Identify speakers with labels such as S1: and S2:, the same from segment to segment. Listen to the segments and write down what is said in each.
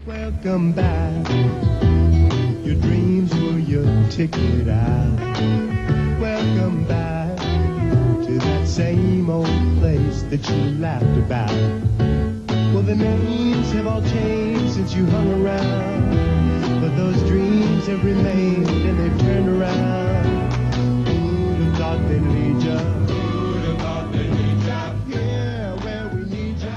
S1: Welcome back. Your dreams were your ticket out. Welcome back to that same old place that you laughed about. Well, the names have all changed since you hung around, but those dreams have remained and they've turned around. Who'd have thought they'd lead ya? Who'd have thought they'd lead ya? Yeah, where we need ya.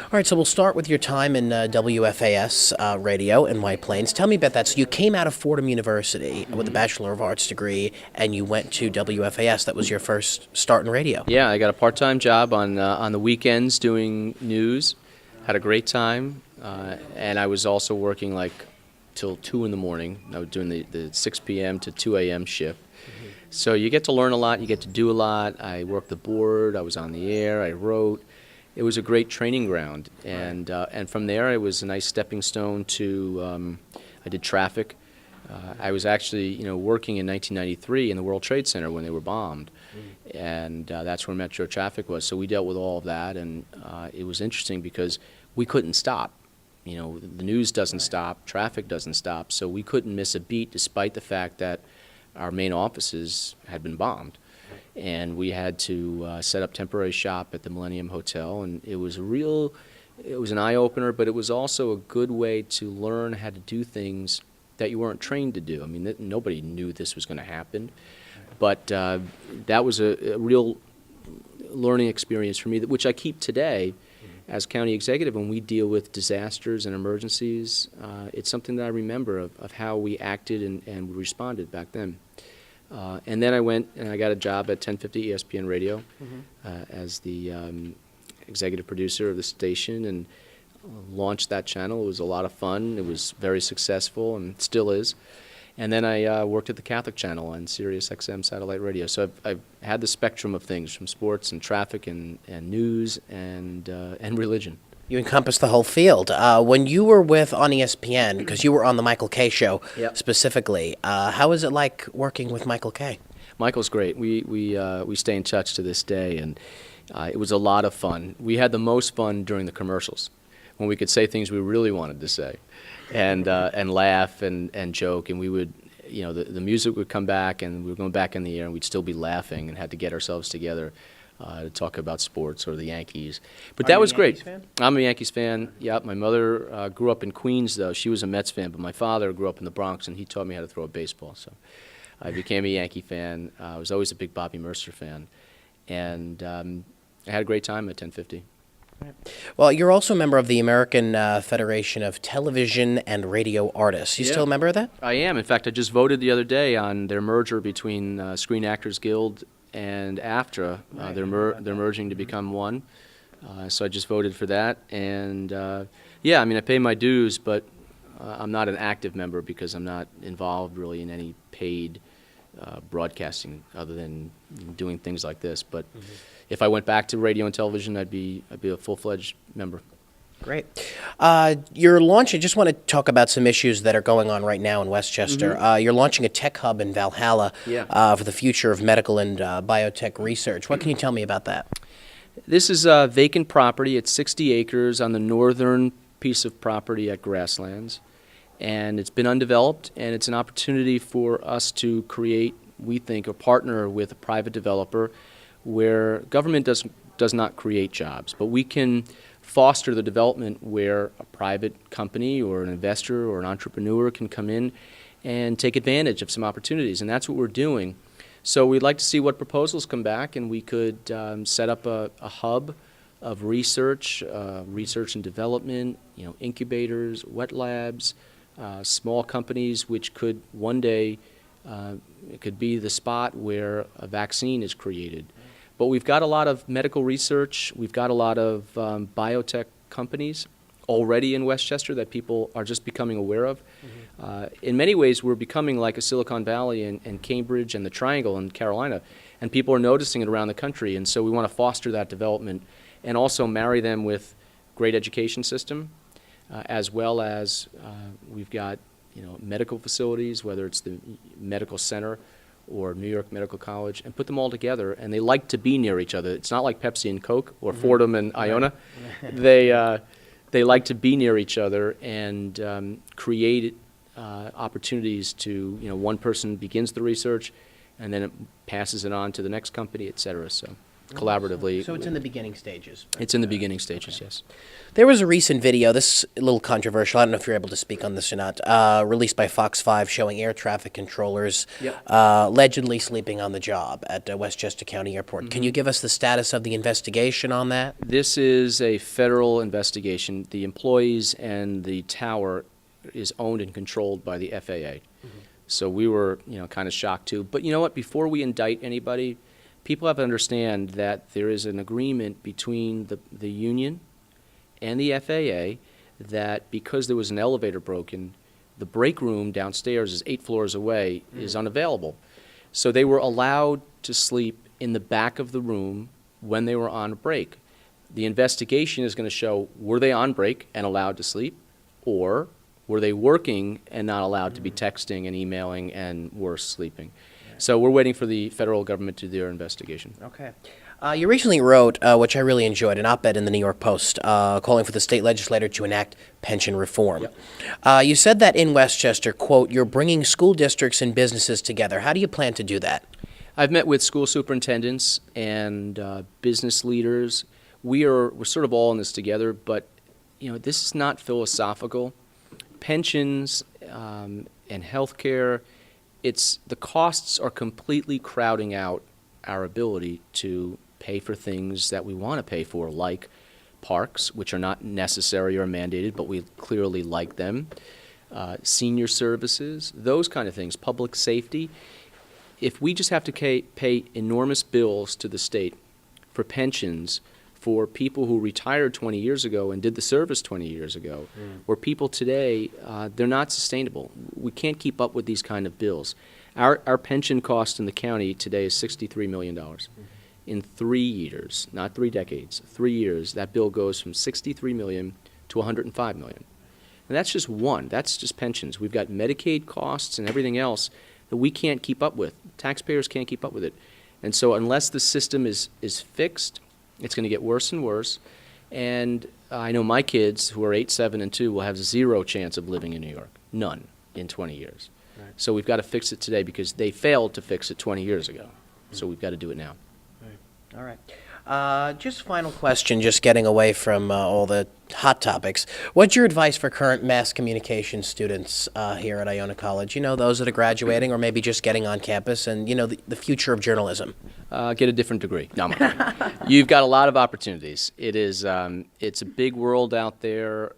S2: All right, so we'll start with your time in WFAS radio in White Plains. Tell me about that. So you came out of Fordham University with a Bachelor of Arts degree, and you went to WFAS. That was your first start in radio.
S3: Yeah, I got a part-time job on the weekends doing news. Had a great time, and I was also working like till 2 in the morning. I was doing the 6 p.m. to 2 a.m. shift. So you get to learn a lot. You get to do a lot. I worked the board. I was on the air. I wrote. It was a great training ground, and from there it was a nice stepping stone to. I did traffic. I was actually, working in 1993 in the World Trade Center when they were bombed, and that's where Metro Traffic was. So we dealt with all of that, and it was interesting because we couldn't stop. The news doesn't stop, traffic doesn't stop, so we couldn't miss a beat despite the fact that our main offices had been bombed. And we had to set up temporary shop at the Millennium Hotel, and it was an eye-opener, but it was also a good way to learn how to do things that you weren't trained to do. I mean, nobody knew this was going to happen, but that was a real learning experience for me, which I keep today as county executive. When we deal with disasters and emergencies, it's something that I remember of how we acted and responded back then. And then I went and I got a job at 1050 ESPN Radio as the executive producer of the station, and launched that channel. It was a lot of fun. It was very successful and still is. And then I worked at the Catholic channel on Sirius XM satellite radio. So I've had the spectrum of things, from sports and traffic and news and religion.
S2: You encompassed the whole field. When you were on ESPN, because you were on the Michael Kay show specifically, how was it like working with Michael Kay?
S3: Michael's great. We stay in touch to this day, and it was a lot of fun. We had the most fun during the commercials, when we could say things we really wanted to say, and laugh and joke, and we would, the music would come back, and we were going back in the air, and we'd still be laughing and had to get ourselves together to talk about sports or the Yankees. But that was great.
S2: Fan?
S3: I'm a Yankees fan. Yeah, my mother grew up in Queens, though. She was a Mets fan, but my father grew up in the Bronx, and he taught me how to throw a baseball. So I became a Yankee fan. I was always a big Bobby Mercer fan, and I had a great time at 1050.
S2: Well, you're also a member of the American Federation of Television and Radio Artists. You still a member of that?
S3: I am. In fact, I just voted the other day on their merger between Screen Actors Guild and AFTRA. They're merging to become one. So I just voted for that. And I pay my dues, but I'm not an active member because I'm not involved really in any paid broadcasting other than doing things like this. But if I went back to radio and television, I'd be a full-fledged member.
S2: Great. You're launching, just want to talk about some issues that are going on right now in Westchester. You're launching a tech hub in Valhalla for the future of medical and biotech research. What can you tell me about that?
S3: This is a vacant property. It's 60 acres on the northern piece of property at Grasslands. And it's been undeveloped, and it's an opportunity for us to create, we think, a partner with a private developer where government does not create jobs, but we can foster the development where a private company or an investor or an entrepreneur can come in and take advantage of some opportunities, and that's what we're doing. So we'd like to see what proposals come back, and we could set up a hub of research and development, incubators, wet labs, small companies, which could one day, it could be the spot where a vaccine is created. But we've got a lot of medical research. We've got a lot of biotech companies already in Westchester that people are just becoming aware of. In many ways, we're becoming like a Silicon Valley and Cambridge and the Triangle in Carolina, and people are noticing it around the country. And so we want to foster that development and also marry them with great education system, as well as we've got medical facilities, whether it's the medical center or New York Medical College, and put them all together. And they like to be near each other. It's not like Pepsi and Coke or Fordham and Iona. they like to be near each other and create opportunities to, one person begins the research and then it passes it on to the next company, et cetera. So collaboratively.
S2: So it's in the beginning stages.
S3: It's in the beginning stages, yes.
S2: There was a recent video, this is a little controversial, I don't know if you're able to speak on this or not, released by Fox 5 showing air traffic controllers allegedly sleeping on the job at Westchester County Airport. Can you give us the status of the investigation on that?
S3: This is a federal investigation. The employees and the tower is owned and controlled by the FAA. So we were, kind of shocked too. But you know what? Before we indict anybody, people have to understand that there is an agreement between the union and the FAA that because there was an elevator broken, the break room downstairs is 8 floors away, is unavailable. So they were allowed to sleep in the back of the room when they were on break. The investigation is going to show, were they on break and allowed to sleep, or were they working and not allowed to be texting and emailing and were sleeping? So we're waiting for the federal government to do their investigation.
S2: Okay. You recently wrote, which I really enjoyed, an op-ed in the New York Post calling for the state legislature to enact pension reform. You said that in Westchester, quote, you're bringing school districts and businesses together. How do you plan to do that?
S3: I've met with school superintendents and business leaders. We're sort of all in this together, but this is not philosophical. Pensions and health care, the costs are completely crowding out our ability to pay for things that we want to pay for, like parks, which are not necessary or mandated, but we clearly like them, senior services, those kind of things, public safety. If we just have to pay enormous bills to the state for pensions for people who retired 20 years ago and did the service 20 years ago, or people today, they're not sustainable. We can't keep up with these kind of bills. Our pension cost in the county today is $63 million. In 3 years, not 3 decades, 3 years, that bill goes from $63 million to $105 million. And that's just one. That's just pensions. We've got Medicaid costs and everything else that we can't keep up with. Taxpayers can't keep up with it. And so unless the system is fixed, it's going to get worse and worse. And I know my kids, who are 8, 7, and 2, will have 0 chance of living in New York. None in 20 years. Right. So we've got to fix it today because they failed to fix it 20 years ago. So we've got to do it now.
S2: All right. Just final question, just getting away from all the hot topics. What's your advice for current mass communication students here at Iona College? Those that are graduating or maybe just getting on campus and, the future of journalism.
S3: Get a different degree. No, I'm kidding. You've got a lot of opportunities. It's a big world out there.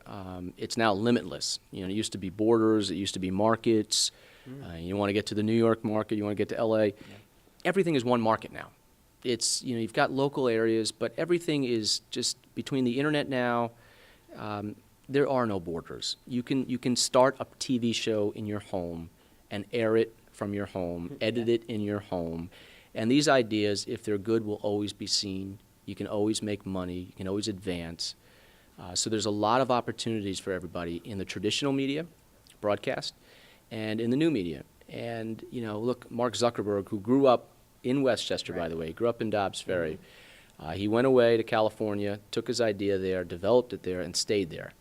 S3: It's now limitless. It used to be borders. It used to be markets. You want to get to the New York market. You want to get to L.A. Everything is one market now. It's, you've got local areas, but everything is just between the internet now. There are no borders. You can start a TV show in your home and air it from your home, edit it in your home. And these ideas, if they're good, will always be seen. You can always make money. You can always advance. So there's a lot of opportunities for everybody in the traditional media, broadcast, and in the new media. And, look, Mark Zuckerberg, who grew up in Westchester, by the way, grew up in Dobbs Ferry. He went away to California, took his idea there, developed it there, and stayed there.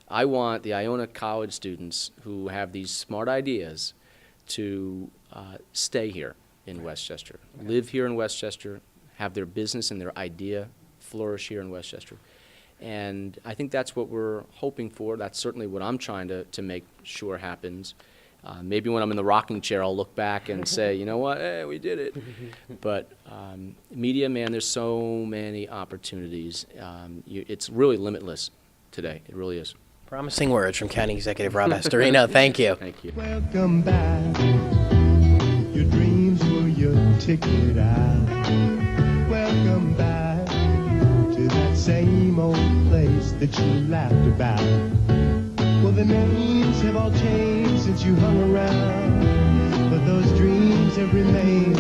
S3: I want the Iona College students who have these smart ideas to stay here in Westchester, live here in Westchester, have their business and their idea flourish here in Westchester. And I think that's what we're hoping for. That's certainly what I'm trying to make sure happens. Maybe when I'm in the rocking chair, I'll look back and say, you know what, hey, we did it. But media, man, there's so many opportunities. It's really limitless today. It really is.
S2: Promising words from County Executive Rob Astorino. Thank you.
S3: Thank you.
S1: Welcome back. Your dreams were your ticket out. Welcome back to that same old place that you laughed about. Well, the names have all changed since you hung around, but those dreams have remained